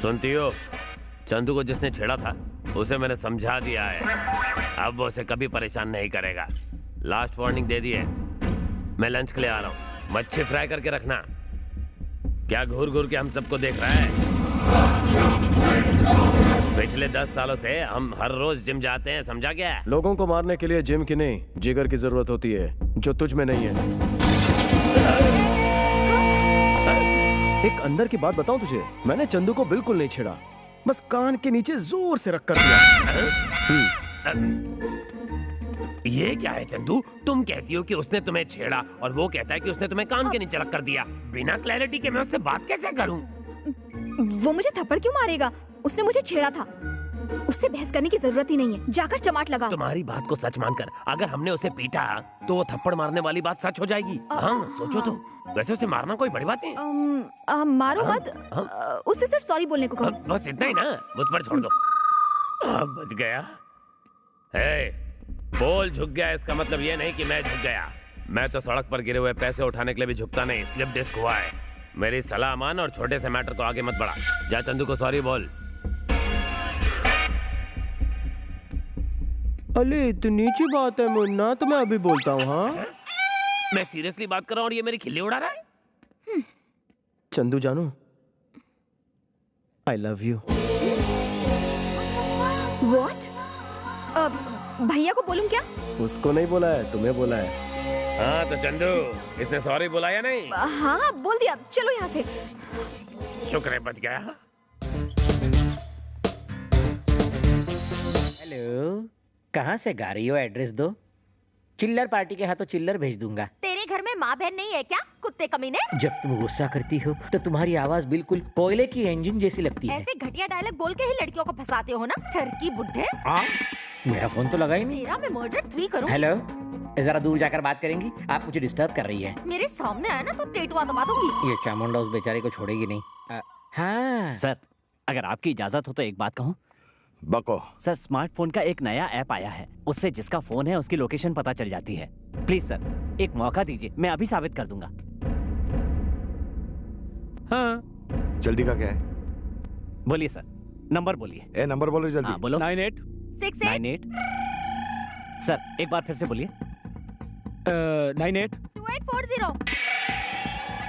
सुनती हो, चंदू को जिसने छेड़ा था उसे मैंने समझा दिया है। अब वो उसे कभी परेशान नहीं करेगा। लास्ट वार्निंग दे दी है। मैं लंच के लिए आ रहा हूँ, मच्छी फ्राई करके रखना। क्या घूर घूर के हम सबको देख रहा है? पिछले 10 सालों से हम हर रोज जिम जाते हैं, समझा क्या? लोगों को मारने के लिए जिम की नहीं, जिगर की जरूरत होती है, जो तुझ में नहीं है। एक अंदर की बात बताऊं तुझे, मैंने चंदू को बिल्कुल नहीं छेड़ा, बस कान के नीचे जोर से रख कर दिया। ये क्या है चंदू? तुम कहती हो कि उसने तुम्हें छेड़ा और वो कहता है कि उसने तुम्हें कान के नीचे रख कर दिया। बिना क्लैरिटी के मैं उससे बात कैसे करूं? वो मुझे थप्पड़ क्यों मारेगा? उसने मुझे छेड़ा था, उससे बहस करने की जरूरत ही नहीं है। जाकर चमाट लगा। तुम्हारी बात को सच मानकर अगर हमने उसे पीटा तो वो थप्पड़ मारने वाली बात सच हो जाएगी। हाँ सोचो तो। वैसे उसे मारना कोई बड़ी बात नहीं। मारो मत। उससे सिर्फ सॉरी बोलने को कहो। बस इतना ही ना, मुझ पर छोड़ दो। बच गया। बोल झुक गया, इसका मतलब ये नहीं कि मैं झुक गया। मैं तो सड़क पर गिरे हुए पैसे उठाने के लिए भी झुकता नहीं। स्लिप डिस्क हुआ है। मेरी सलाह मान और छोटे से मैटर को आगे मत बढ़ा। जा चंदू को सॉरी बोल। अरे इतनी सी बात है मुन्ना, तो मैं अभी बोलता हूँ। हाँ मैं सीरियसली बात कर रहा हूँ और ये मेरी खिल्ली उड़ा रहा है। चंदू जानू, आई लव यू। What? भैया को बोलूं क्या? उसको नहीं बोला है, तुम्हें बोला है। हाँ तो चंदू, इसने सॉरी बोला या नहीं? हाँ बोल दिया। चलो यहाँ से। शुक्र है बच गया। हेलो, कहाँ से गा रही हो? एड्रेस दो। चिल्लर पार्टी के हाथों चिल्लर भेज दूंगा। तेरे घर में माँ बहन नहीं है क्या, कुत्ते कमीने? जब तुम गुस्सा करती हो तो तुम्हारी आवाज बिल्कुल कोयले की इंजन जैसी लगती है। ऐसे घटिया डायलॉग बोल के ही लड़कियों को फंसाते हो ना, ठरकी बुड्ढे। मेरा फोन तो लगा ही नहीं। तेरा मैं मर्डर 3 करूँ। हेलो, जरा दूर जाकर बात करेंगी? आप मुझे डिस्टर्ब कर रही है। मेरे सामने आया ना तो टेटुआ दबा दूंगी। ये चामुंडा उस बेचारे को छोड़ेगी नहीं। हाँ सर, अगर आपकी इजाजत हो तो एक बात कहूँ। बको। सर, स्मार्टफोन का एक नया ऐप आया है, उससे जिसका फोन है उसकी लोकेशन पता चल जाती है। प्लीज सर, एक मौका दीजिए, मैं अभी साबित कर दूंगा। हाँ जल्दी का क्या है? बोलिए सर, नंबर बोलिए। ए नंबर बोलो जल्दी। हाँ बोलो। 9868 सर एक बार फिर से बोलिए। 98 2840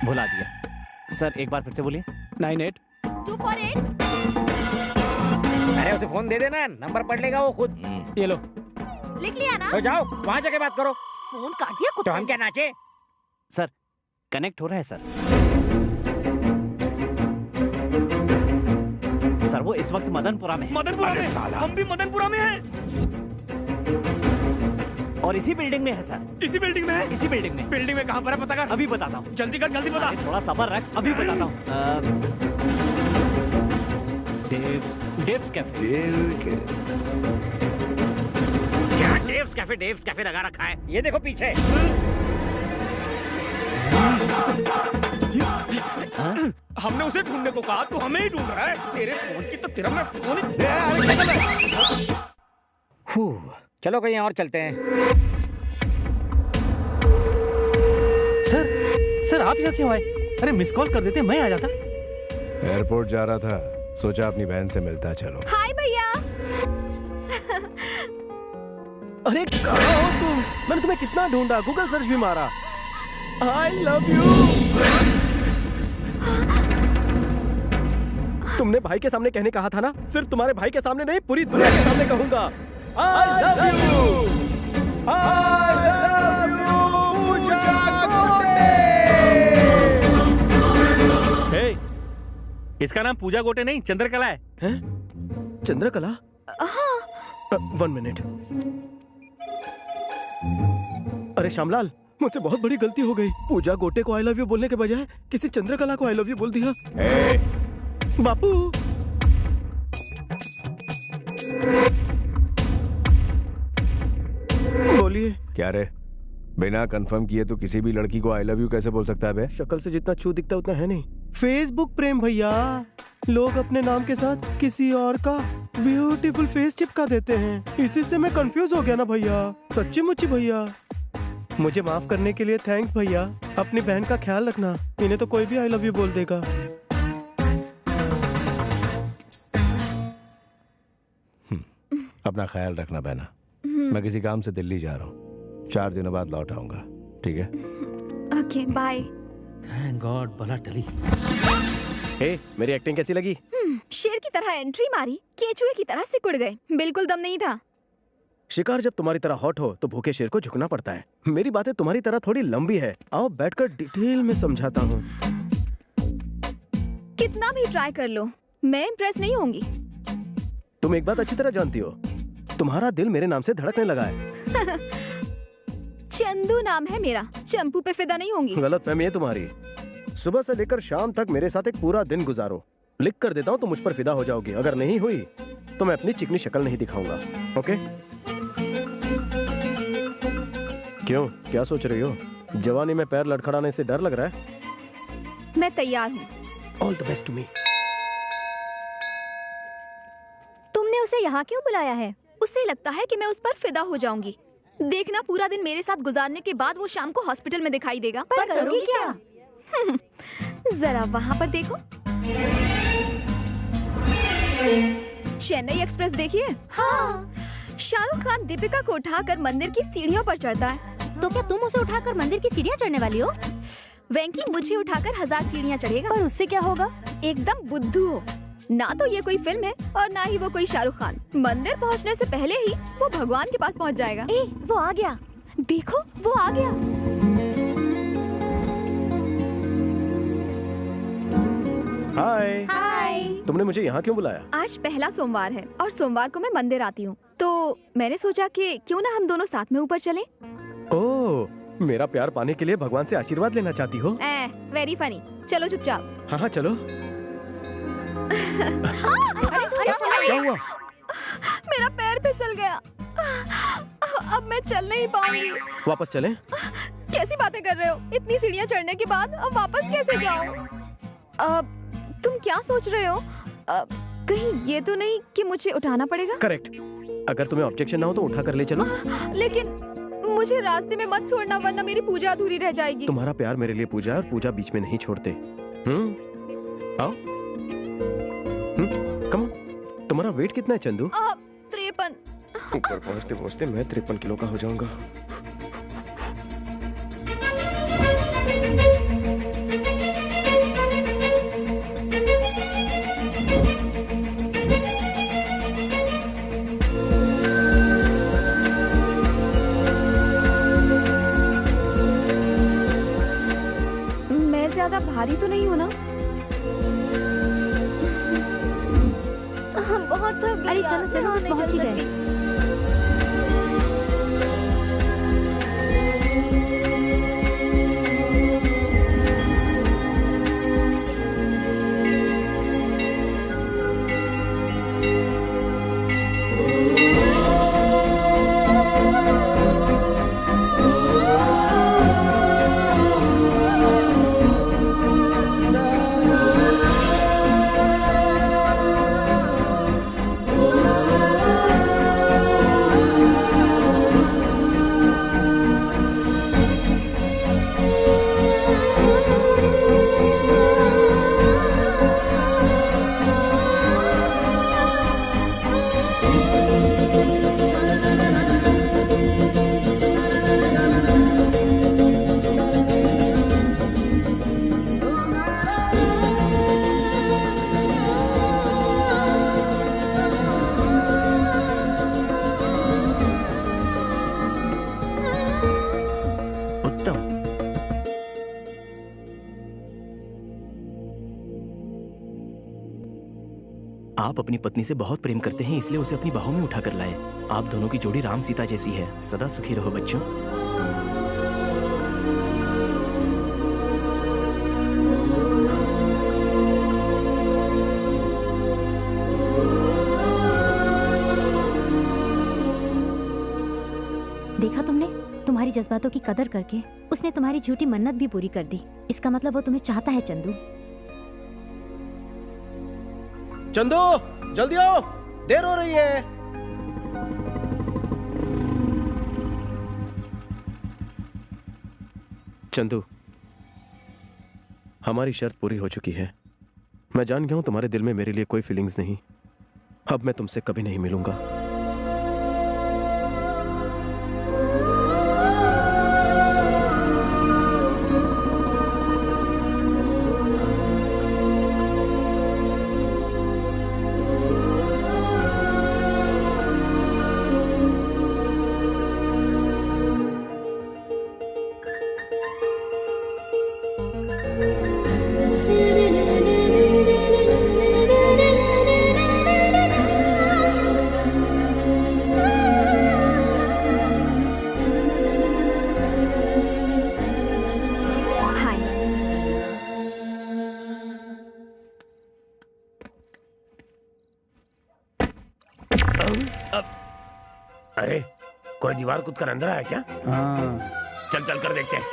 भुला दिया। सर एक बार फिर से बोलिए। 98 248। अरे उसे फोन दे देना, नंबर पढ़ लेगा वो खुद। ये लो। लिख लिया ना? तो जाओ वहाँ जाके बात करो। फोन काट दिया तो कुत्ते हम क्या नाचे? सर कनेक्ट हो रहा है सर। सर वो इस वक्त मदनपुरा में है। मदनपुरा में? हम भी मदनपुरा में हैं। और इसी बिल्डिंग में है सर। इसी बिल्डिंग में है? इसी बिल्डिंग में। बिल्डिंग में कहाँ पर है पता कर। अभी बताता हूँ। जल्दी कर, जल्दी बता। थोड़ा सब्र रख, अभी बताता हूँ। डेव्स कैफे। क्या डेव्स कैफे लगा रखा है? ये देखो पीछे। हमने उसे ढूंढने को कहा, तू हमें ही ढूंढ रहा है। तेरे फोन की तो तेरा मैं फोन चलो कहीं और चलते हैं। सर आप यहाँ क्यों आए? अरे मिस कॉल कर देते, मैं आ जाता। एयरपोर्ट जा रहा था, सोचा अपनी बहन से मिलता चलो। हाय भैया। अरे कहाँ हो तुम? मैंने तुम्हें कितना ढूंढा, गूगल सर्च भी मारा। आई लव यू। तुमने भाई के सामने कहने कहा था ना? सिर्फ तुम्हारे भाई के सामने नहीं, पूरी दुनिया के सामने कहूंगा। I love you. I love you Pooja Gote. Hey, इसका नाम पूजा गोटे नहीं चंद्रकला है। चंद्रकला? 1 मिनट। अरे श्यामलाल, मुझसे बहुत बड़ी गलती हो गई। पूजा गोटे को आई लव यू बोलने के बजाय किसी चंद्रकला को आई लव यू बोल दिया। बापू। बोलिए। क्या रे, बिना कंफर्म किए तो किसी भी लड़की को आई लव यू कैसे बोल सकता है बे? शक्ल से जितना छू दिखता उतना है नहीं। फेसबुक प्रेम भैया, लोग अपने नाम के साथ किसी और का ब्यूटीफुल फेस चिपका देते हैं। इसी से मैं कंफ्यूज हो गया ना भैया, सच्ची मुच्ची भैया। मुझे माफ करने के लिए थैंक्स भैया। अपनी बहन का ख्याल रखना, इन्हें तो कोई भी आई लव यू बोल देगा। अपना ख्याल रखना बहना। मैं किसी काम से दिल्ली जा रहा हूँ, 4 दिनों बाद लौट आऊंगा, ठीक है? Okay bye. थैंक गॉड बला टली। हे, मेरी एक्टिंग कैसी लगी? शेर की तरह एंट्री मारी, केचुए की तरह सिकुड़ गए। बिल्कुल दम नहीं था। शिकार जब तुम्हारी तरह हॉट हो तो भूखे शेर को झुकना पड़ता है। मेरी बातें तुम्हारी तरह थोड़ी लंबी है, आओ बैठकर डिटेल में समझाता हूँ। कितना भी ट्राई कर लो, मैं इम्प्रेस नहीं होंगी। तुम एक बात अच्छी तरह जानती हो, तुम्हारा दिल मेरे नाम से धड़कने लगा है। चंदू नाम है मेरा, चंपू पे फिदा नहीं होंगी। गलत फहमी है तुम्हारी। सुबह से लेकर शाम तक मेरे साथ एक पूरा दिन गुजारो, लिख कर देता हूँ तो मुझ पर फिदा हो जाओगी। अगर नहीं हुई तो मैं अपनी चिकनी शक्ल नहीं दिखाऊंगा। ओके? क्यों, क्या सोच रही हो? जवानी में पैर लड़खड़ाने से डर लग रहा है? मैं तैयार हूँ। All the best to me. तुमने उसे यहाँ क्यों बुलाया है? उसे लगता है कि मैं उस पर फिदा हो जाऊंगी। देखना, पूरा दिन मेरे साथ गुजारने के बाद वो शाम को हॉस्पिटल में दिखाई देगा। पर करोगी क्या? जरा वहाँ पर देखो। चेन्नई एक्सप्रेस देखिए। हाँ। शाहरुख खान दीपिका को उठाकर मंदिर की सीढ़ियों पर चढ़ता है। तो क्या तुम उसे उठाकर मंदिर की सीढ़ियाँ चढ़ने वाली हो? वेंकी मुझे उठाकर 1000 सीढ़ियाँ चढ़ेगा। पर उससे क्या होगा? एकदम बुद्धू हो। ना तो ये कोई फिल्म है और ना ही वो कोई शाहरुख खान। मंदिर पहुंचने से पहले ही वो भगवान के पास पहुंच जाएगा। ए, वो आ गया। देखो, वो आ गया। हाय। हाय। तुमने मुझे यहाँ क्यों बुलाया? आज पहला सोमवार है और सोमवार को मैं मंदिर आती हूँ, तो मैंने सोचा कि क्यों ना हम दोनों साथ में ऊपर चलें। ओह, मेरा प्यार पाने के लिए भगवान से आशीर्वाद लेना चाहती हो? Very funny. चलो चुपचाप। हाँ हाँ चलो। क्या हुआ? मेरा पैर फिसल गया। अब मैं चल नहीं पाऊंगी। वापस चलें? कैसी बातें कर रहे हो? इतनी सीढ़ियाँ चढ़ने के बाद अब वापस कैसे जाऊँ? तुम क्या सोच रहे हो? कहीं ये तो नहीं कि मुझे उठाना पड़ेगा? करेक्ट। अगर तुम्हें ऑब्जेक्शन ना हो तो उठा कर ले चलो। लेकिन मुझे रास्ते में मत छोड़ना, वरना मेरी पूजा अधूरी रह जाएगी। तुम्हारा प्यार मेरे लिए पूजा है और पूजा बीच में नहीं छोड़ते। आओ। Come on. तुम्हारा वेट कितना है चंदू? 53। ऊपर पहुंचते पहुंचते मैं 53 किलो का हो जाऊंगा। मैं ज्यादा भारी तो नहीं हूँ ना? बहुत थक गई। अरे चलो चलो, हम पहुंच ही गए। आप अपनी पत्नी से बहुत प्रेम करते हैं, इसलिए उसे अपनी बाहों में उठा कर लाए। आप दोनों की जोड़ी राम सीता जैसी है। सदा सुखी रहो बच्चों। देखा तुमने? तुम्हारी जज्बातों की कदर करके उसने तुम्हारी झूठी मन्नत भी पूरी कर दी। इसका मतलब वो तुम्हें चाहता है चंदू। चंदू जल्दी आओ, देर हो रही है। चंदू, हमारी शर्त पूरी हो चुकी है। मैं जान गया हूं तुम्हारे दिल में मेरे लिए कोई फीलिंग्स नहीं। अब मैं तुमसे कभी नहीं मिलूंगा। अरे कोई दीवार कूद कर अंदर आया क्या? हाँ चल चल कर देखते हैं।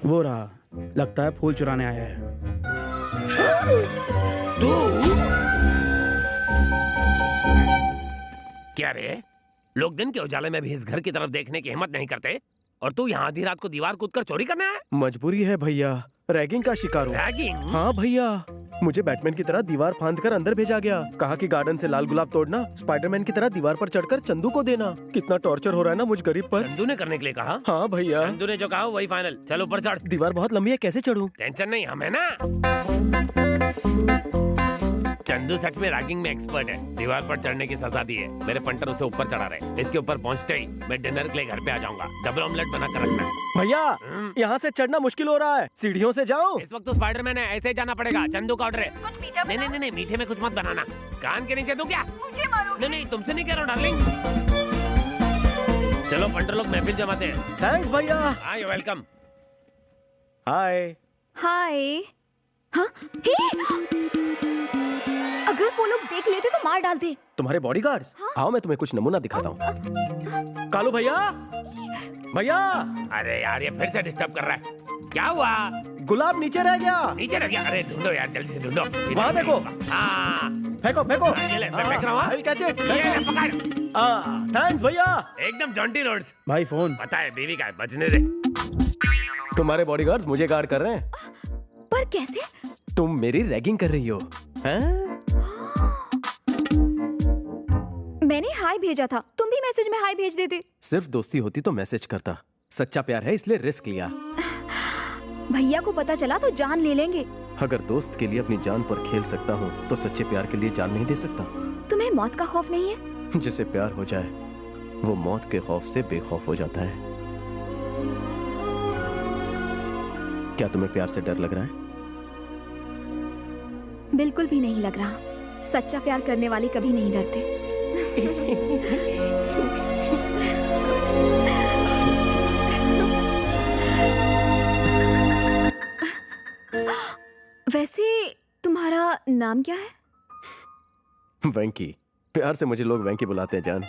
वो रहा, लगता है फूल चुराने आया है। तू क्या रे? लोग दिन के उजाले में भी इस घर की तरफ देखने की हिम्मत नहीं करते और तू यहाँ आधी रात को दीवार कूदकर चोरी करना है? मजबूरी है भैया, रैगिंग का शिकार हूँ। रैगिंग? हाँ भैया, मुझे बैटमैन की तरह दीवार फांद कर अंदर भेजा गया। कहा कि गार्डन से लाल गुलाब तोड़ना, स्पाइडरमैन की तरह दीवार पर चढ़कर चंदू को देना। कितना टॉर्चर हो रहा है ना मुझ गरीब पर। चंदू ने करने के लिए कहा? हाँ भैया। चंदू ने जो कहा वही फाइनल। चलो ऊपर चढ़। दीवार बहुत लंबी है, कैसे चढ़ूं? टेंशन नहीं, हम है ना। चंदू सच में रैगिंग में एक्सपर्ट है। दीवार पर चढ़ने की सजा दी है। मेरे पंटर उसे ऊपर चढ़ा रहे। इसके ऊपर पहुंचते ही मैं डिनर के लिए घर पे आ जाऊंगा। डबल ऑमलेट बना कर रखना। भैया यहाँ से चढ़ना मुश्किल हो रहा है, सीढ़ियों से जाओ। इस वक्त तो स्पाइडरमैन है, ऐसे ही जाना पड़ेगा। चंदू का ऑर्डर है। नहीं नहीं नहीं, मीठे में कुछ मत बनाना। कान के नीचे दूं क्या? मुझे मारो। नहीं नहीं, तुमसे नहीं कह रहा हूँ डार्लिंग। चलो पंटर लोग महफिल जमाते हैं। थैंक्स भैया। हाँ यू वेलकम। हाय। हाय। हाँ? अगर वो लोग देख लेते तो मार डालते। तुम्हारे बॉडीगार्ड्स? आओ मैं तुम्हें कुछ नमूना दिखाता हूँ। कालू भैया, भैया। अरे यार ये फिर से डिस्टर्ब कर रहा है। क्या हुआ? गुलाब नीचे रह गया। नीचे रह गया? अरे ढूंढो यार, जल्दी से ढूंढो। वहाँ देखो। हाँ फेंको फेंको। ये ले, मैं फेंक रहा हूँ। I'll catch it. ये ले, पकड़। थैंक्स भैया। एकदम जॉन्टी रोड्स। भाई फोन। पता है बीवी का है, बचने दे। तुम्हारे बॉडीगार्ड्स मुझे गार्ड कर रहे हैं। पर कैसे? तुम मेरी रैगिंग कर रही हो हैं? मैंने हाय भेजा था, तुम भी मैसेज में हाय भेज देते। सिर्फ दोस्ती होती तो मैसेज करता। सच्चा प्यार है इसलिए रिस्क लिया। भैया को पता चला तो जान ले लेंगे। अगर दोस्त के लिए अपनी जान पर खेल सकता हूँ तो सच्चे प्यार के लिए जान नहीं दे सकता। तुम्हें मौत का खौफ नहीं है? जिसे प्यार हो जाए वो मौत के खौफ से बेखौफ हो जाता है। क्या तुम्हें प्यार से डर लग रहा है? बिल्कुल भी नहीं लग रहा। सच्चा प्यार करने वाले कभी नहीं डरते। वैसे तुम्हारा नाम क्या है? वेंकी। प्यार से मुझे लोग वेंकी बुलाते हैं जान।